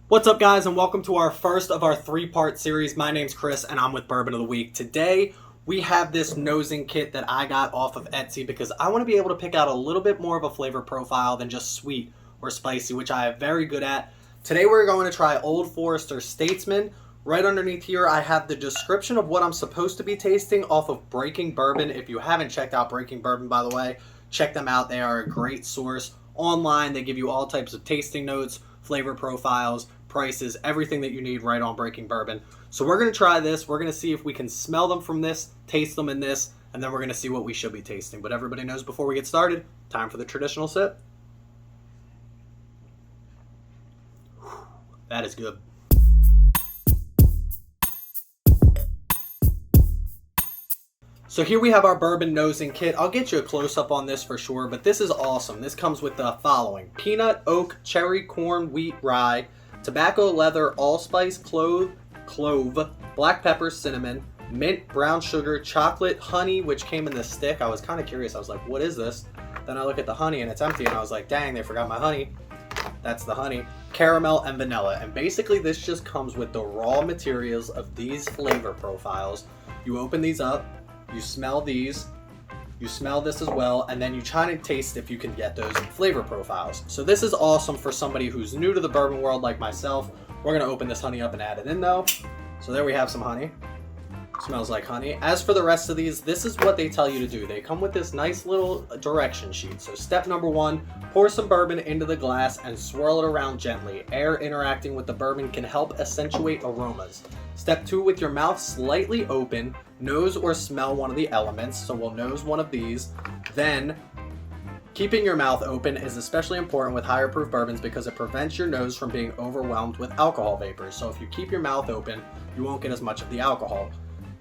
What's up, guys, and welcome to our first of our three-part series. My name's Chris, and I'm with Bourbon of the Week. Today, we have this nosing kit that I got off of Etsy because I want to be able to pick out a little bit more of a flavor profile than just sweet or spicy, which I am very good at. Today, we're going to try Old Forester Statesman. Right underneath here, I have the description of what I'm supposed to be tasting off of Breaking Bourbon. If you haven't checked out Breaking Bourbon, by the way, check them out. They are a great source. Online, they give you all types of tasting notes, flavor profiles, prices, everything that you need right on Breaking Bourbon. So we're going to try this. We're going to see if we can smell them from this, taste them in this, and then we're going to see what we should be tasting. But everybody knows before we get started, time for the traditional sip. That is good. So here we have our bourbon nosing kit. I'll get you a close-up on this for sure, but this is awesome. This comes with the following: peanut, oak, cherry, corn, wheat, rye, tobacco, leather, allspice, clove, black pepper, cinnamon, mint, brown sugar, chocolate, honey, which came in this stick. I was kind of curious. I was like, what is this? Then I look at the honey and it's empty, and I was like, dang, they forgot my honey. That's the honey. Caramel and vanilla. And basically this just comes with the raw materials of these flavor profiles. You open these up, you smell these, you smell this as well, and then you try to taste if you can get those flavor profiles. So this is awesome for somebody who's new to the bourbon world like myself. We're going to open this honey up and add it in though. So there we have some honey. Smells like honey. As for the rest of these, this is what they tell you to do. They come with this nice little direction sheet. So step number 1, pour some bourbon into the glass and swirl it around gently. Air interacting with the bourbon can help accentuate aromas. Step 2, with your mouth slightly open, nose or smell one of the elements. So we'll nose one of these. Then, keeping your mouth open is especially important with higher proof bourbons because it prevents your nose from being overwhelmed with alcohol vapors. So if you keep your mouth open, you won't get as much of the alcohol.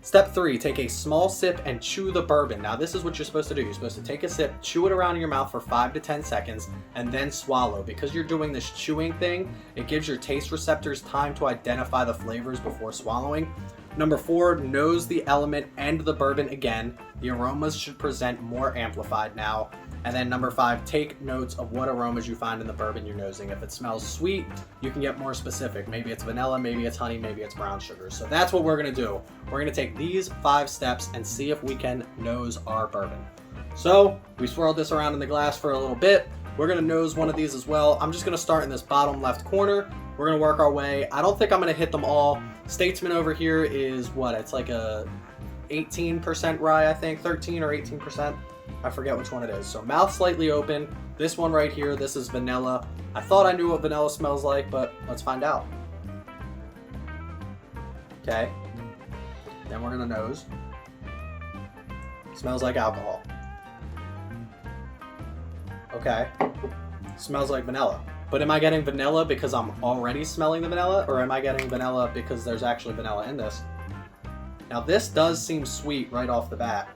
Step 3, take a small sip and chew the bourbon. Now this is what you're supposed to do. You're supposed to take a sip, chew it around in your mouth for 5 to 10 seconds, and then swallow. Because you're doing this chewing thing, it gives your taste receptors time to identify the flavors before swallowing. Number 4, nose the element and the bourbon again. The aromas should present more amplified now. And then number 5, take notes of what aromas you find in the bourbon you're nosing. If it smells sweet, you can get more specific. Maybe it's vanilla, maybe it's honey, maybe it's brown sugar. So that's what we're going to do. We're going to take these 5 steps and see if we can nose our bourbon. So we swirled this around in the glass for a little bit. We're going to nose one of these as well. I'm just going to start in this bottom left corner. We're going to work our way. I don't think I'm going to hit them all. Statesman over here is what? It's like a 18% rye, I think. 13 or 18%. I forget which one it is. So mouth slightly open. This one right here, this is vanilla. I thought I knew what vanilla smells like, but let's find out. Okay. Then we're going to nose. Smells like alcohol. Okay. Smells like vanilla. But am I getting vanilla because I'm already smelling the vanilla, or am I getting vanilla because there's actually vanilla in this? Now this does seem sweet right off the bat.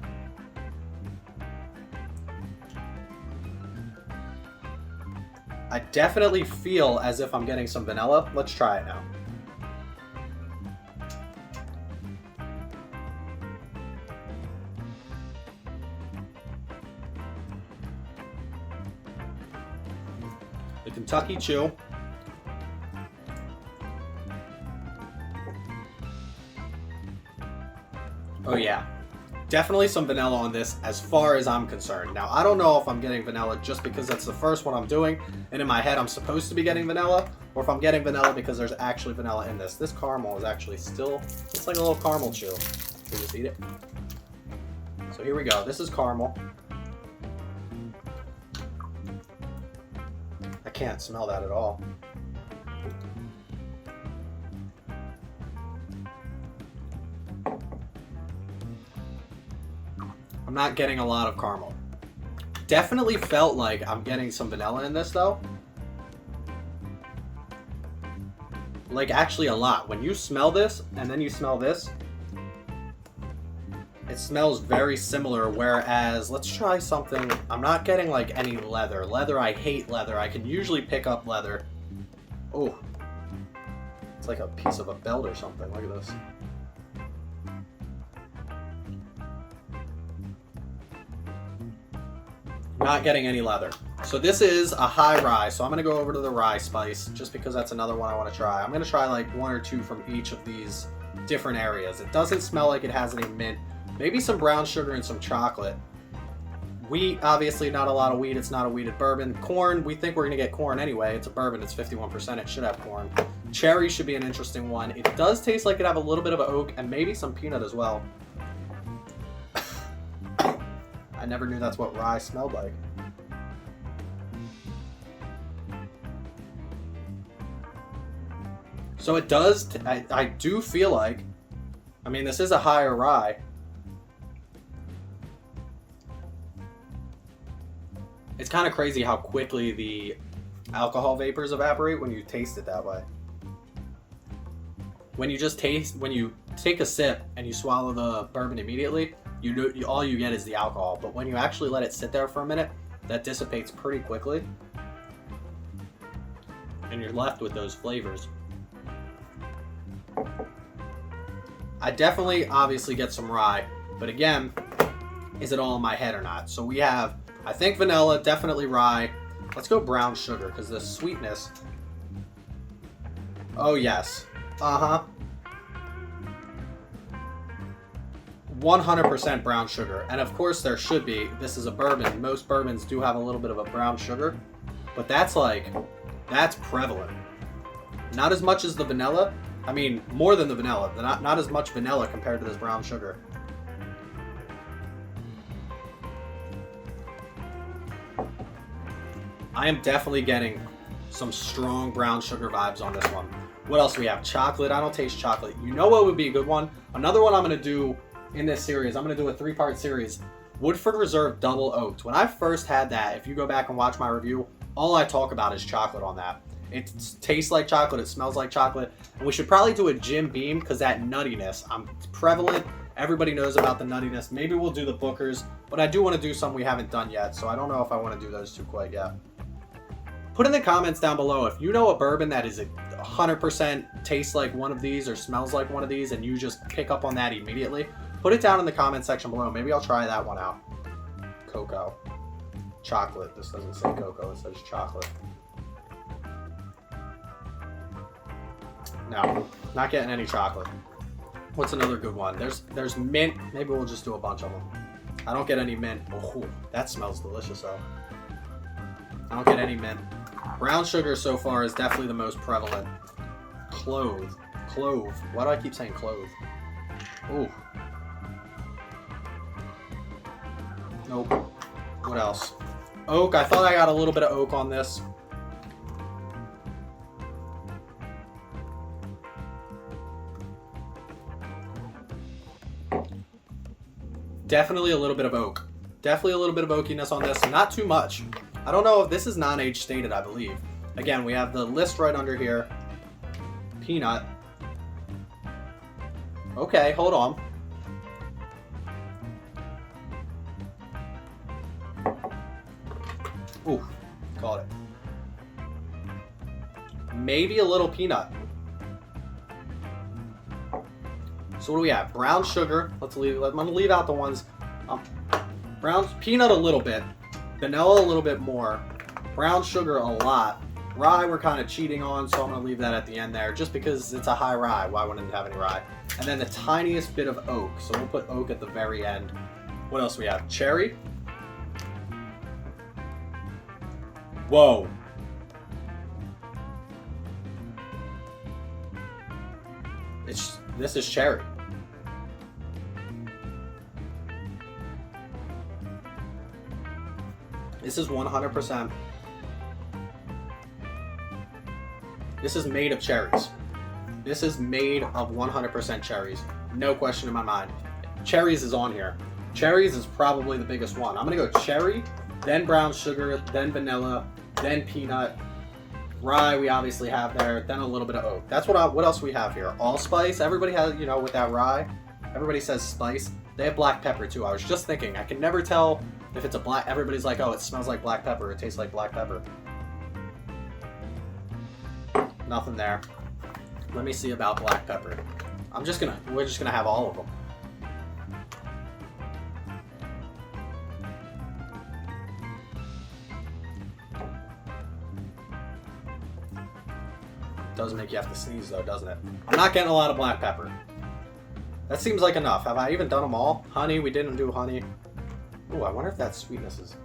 I definitely feel as if I'm getting some vanilla. Let's try it now. The Kentucky Chew. Oh yeah, definitely some vanilla on this as far as I'm concerned. Now, I don't know if I'm getting vanilla just because that's the first one I'm doing, and in my head I'm supposed to be getting vanilla, or if I'm getting vanilla because there's actually vanilla in this. This caramel is actually still, it's like a little caramel chew. Can you just eat it? So here we go. This is caramel. I can't smell that at all. I'm not getting a lot of caramel. Definitely felt like I'm getting some vanilla in this though. Like actually a lot. When you smell this and then you smell this, it smells very similar, whereas let's try something. I'm not getting like any leather. Leather, I hate leather. I can usually pick up leather. Oh, it's like a piece of a belt or something. Look at this. Not getting any leather. So this is a high rye, so I'm going to go over to the rye spice just because that's another one I want to try. I'm going to try like 1 or 2 from each of these different areas. It doesn't smell like it has any mint. Maybe some brown sugar and some chocolate. Wheat, obviously not a lot of wheat. It's not a wheated bourbon. Corn, we think we're going to get corn anyway. It's a bourbon. It's 51%. It should have corn. Cherry should be an interesting one. It does taste like it have a little bit of oak and maybe some peanut as well. I never knew that's what rye smelled like. So it does, I do feel like, I mean, this is a higher rye. It's kind of crazy how quickly the alcohol vapors evaporate when you taste it that way. When you just taste, when you take a sip and you swallow the bourbon immediately, all you get is the alcohol. But when you actually let it sit there for a minute, that dissipates pretty quickly. And you're left with those flavors. I definitely, obviously, get some rye, but again, is it all in my head or not? So we have, I think, vanilla, definitely rye. Let's go brown sugar, because the sweetness. Oh, yes. 100% brown sugar. And of course there should be. This is a bourbon. Most bourbons do have a little bit of a brown sugar, but that's prevalent. Not as much as the vanilla. I mean, more than the vanilla. Not as much vanilla compared to this brown sugar. I am definitely getting some strong brown sugar vibes on this one. What else do we have? Chocolate. I don't taste chocolate. You know what would be a good one? Another one I'm going to do in this series. I'm going to do a 3-part series. Woodford Reserve Double Oaked. When I first had that, if you go back and watch my review, all I talk about is chocolate on that. It tastes like chocolate. It smells like chocolate. And we should probably do a Jim Beam because that nuttiness, it's prevalent. Everybody knows about the nuttiness. Maybe we'll do the Bookers, but I do want to do some we haven't done yet, so I don't know if I want to do those two quite yet. Put in the comments down below if you know a bourbon that is 100% tastes like one of these or smells like one of these and you just pick up on that immediately. Put it down in the comment section below. Maybe I'll try that one out. Cocoa. Chocolate. This doesn't say cocoa. It says chocolate. No, not getting any chocolate. What's another good one? There's mint. Maybe we'll just do a bunch of them. I don't get any mint. Oh, that smells delicious though. I don't get any mint. Brown sugar so far is definitely the most prevalent. Clove. Why do I keep saying clove? Ooh. Nope. What else? Oak. I thought I got a little bit of oak on this. Definitely a little bit of oak. Definitely a little bit of oakiness on this. Not too much. I don't know if this is non-age stated, I believe. Again, we have the list right under here. Peanut. Okay, hold on. Ooh, got it. Maybe a little peanut. So what do we have? Brown sugar. I'm gonna leave out the ones. Brown peanut a little bit. Vanilla a little bit more. Brown sugar a lot. Rye we're kind of cheating on, so I'm going to leave that at the end there just because it's a high rye. Why wouldn't it have any rye? And then the tiniest bit of oak. So we'll put oak at the very end. What else we have? Cherry. Whoa. This is cherry. This is 100%. This is made of cherries. This is made of 100% cherries. No question in my mind. Cherries is on here. Cherries is probably the biggest one. I'm going to go cherry, then brown sugar, then vanilla, then peanut. Rye we obviously have there, then a little bit of oak. That's what else we have here. Allspice. Everybody has, with that rye, everybody says spice. They have black pepper too. I was just thinking, I can never tell if it's a black, everybody's like, oh, it smells like black pepper, it tastes like black pepper. Nothing there. Let me see about black pepper. We're just gonna have all of them. Doesn't make you have to sneeze though, doesn't it? I'm not getting a lot of black pepper. That seems like enough. Have I even done them all? Honey, we didn't do honey. Ooh, I wonder if that sweetness is...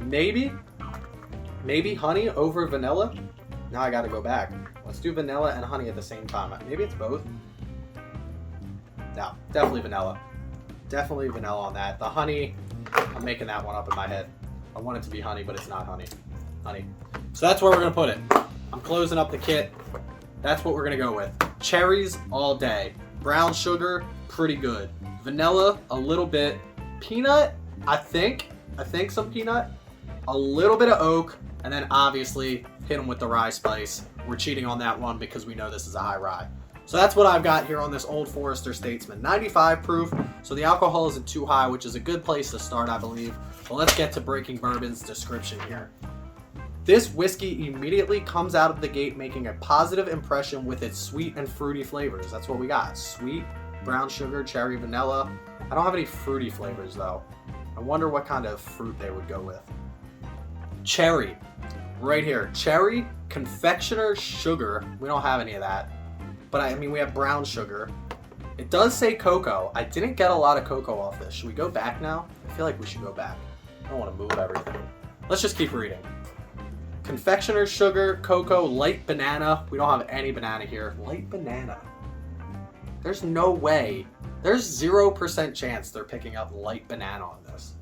Maybe honey over vanilla? Now I gotta go back. Let's do vanilla and honey at the same time. Maybe it's both. No, definitely vanilla. Definitely vanilla on that. The honey, I'm making that one up in my head. I want it to be honey, but it's not honey. Honey. So that's where we're gonna put it. I'm closing up the kit. That's what we're gonna go with. Cherries all day. Brown sugar, pretty good. Vanilla, a little bit. Peanut, I think some peanut. A little bit of oak, and then obviously hit them with the rye spice. We're cheating on that one because we know this is a high rye. So that's what I've got here on this Old Forester Statesman. 95 proof, so the alcohol isn't too high, which is a good place to start, I believe. But let's get to Breaking Bourbon's description here. This whiskey immediately comes out of the gate making a positive impression with its sweet and fruity flavors. That's what we got. Sweet, brown sugar, cherry, vanilla. I don't have any fruity flavors though. I wonder what kind of fruit they would go with. Cherry, right here. Cherry, confectioner's sugar. We don't have any of that. But I mean, we have brown sugar. It does say cocoa. I didn't get a lot of cocoa off this. Should we go back now? I feel like we should go back. I don't want to move everything. Let's just keep reading. Confectioner's sugar, cocoa, light banana. We don't have any banana here. Light banana. There's no way. There's 0% chance they're picking up light banana on this.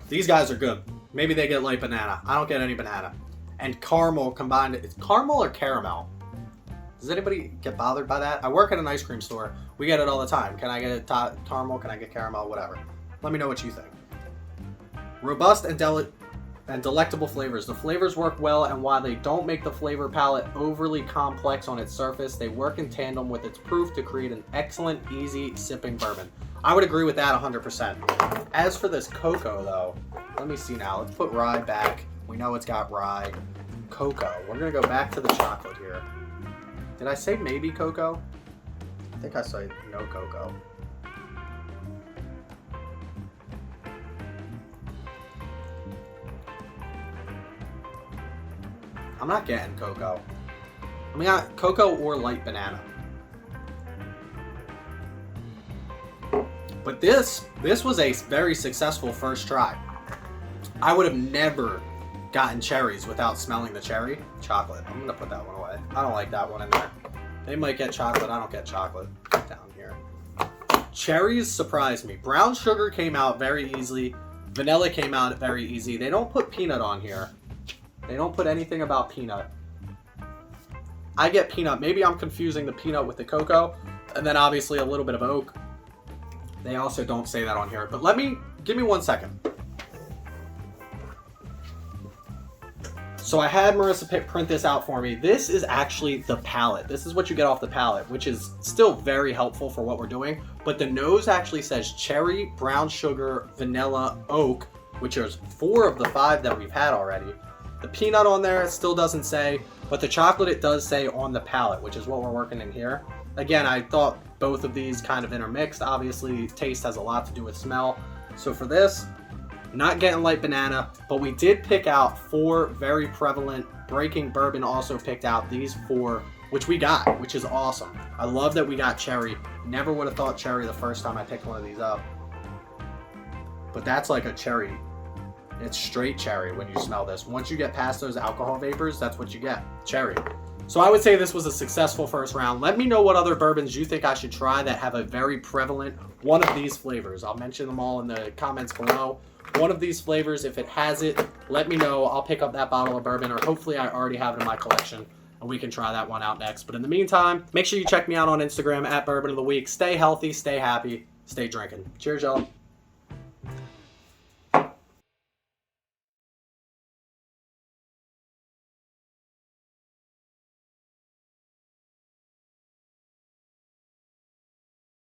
These guys are good. Maybe they get light banana. I don't get any banana. And caramel combined. It's caramel or caramel? Does anybody get bothered by that? I work at an ice cream store. We get it all the time. Can I get caramel? Can I get caramel? Whatever. Let me know what you think. Robust and delectable flavors. The flavors work well, and while they don't make the flavor palette overly complex on its surface, they work in tandem with its proof to create an excellent, easy sipping bourbon. I would agree with that 100%. As for this cocoa, though, let me see now. Let's put rye back. We know it's got rye. Cocoa. We're going to go back to the chocolate here. Did I say maybe cocoa? I think I said no cocoa. I'm not getting cocoa. I mean, cocoa or light banana. But this was a very successful first try. I would have never gotten cherries without smelling the cherry. Chocolate. I'm going to put that one away. I don't like that one in there. They might get chocolate. I don't get chocolate down here. Cherries surprised me. Brown sugar came out very easily. Vanilla came out very easy. They don't put peanut on here. They don't put anything about peanut. I get peanut. Maybe I'm confusing the peanut with the cocoa. And then obviously a little bit of oak. They also don't say that on here. But give me 1 second. So I had Marissa print this out for me. This is actually the palette. This is what you get off the palette, which is still very helpful for what we're doing. But the nose actually says cherry, brown sugar, vanilla, oak, which is 4 of the 5 that we've had already. The peanut on there it still doesn't say, but the chocolate it does say on the palette, which is what we're working in here. Again, I thought both of these kind of intermixed. Obviously, taste has a lot to do with smell. So for this, not getting light banana, but we did pick out 4 very prevalent. Breaking Bourbon also picked out these 4, which we got, which is awesome. I love that we got cherry. Never would have thought cherry the first time I picked one of these up. But that's like a cherry. It's straight cherry when you smell this. Once you get past those alcohol vapors, that's what you get, cherry. So I would say this was a successful first round. Let me know what other bourbons you think I should try that have a very prevalent one of these flavors. I'll mention them all in the comments below. One of these flavors, if it has it, let me know. I'll pick up that bottle of bourbon, or hopefully I already have it in my collection, and we can try that one out next. But in the meantime, make sure you check me out on Instagram at Bourbon of the Week. Stay healthy, stay happy, stay drinking. Cheers, y'all.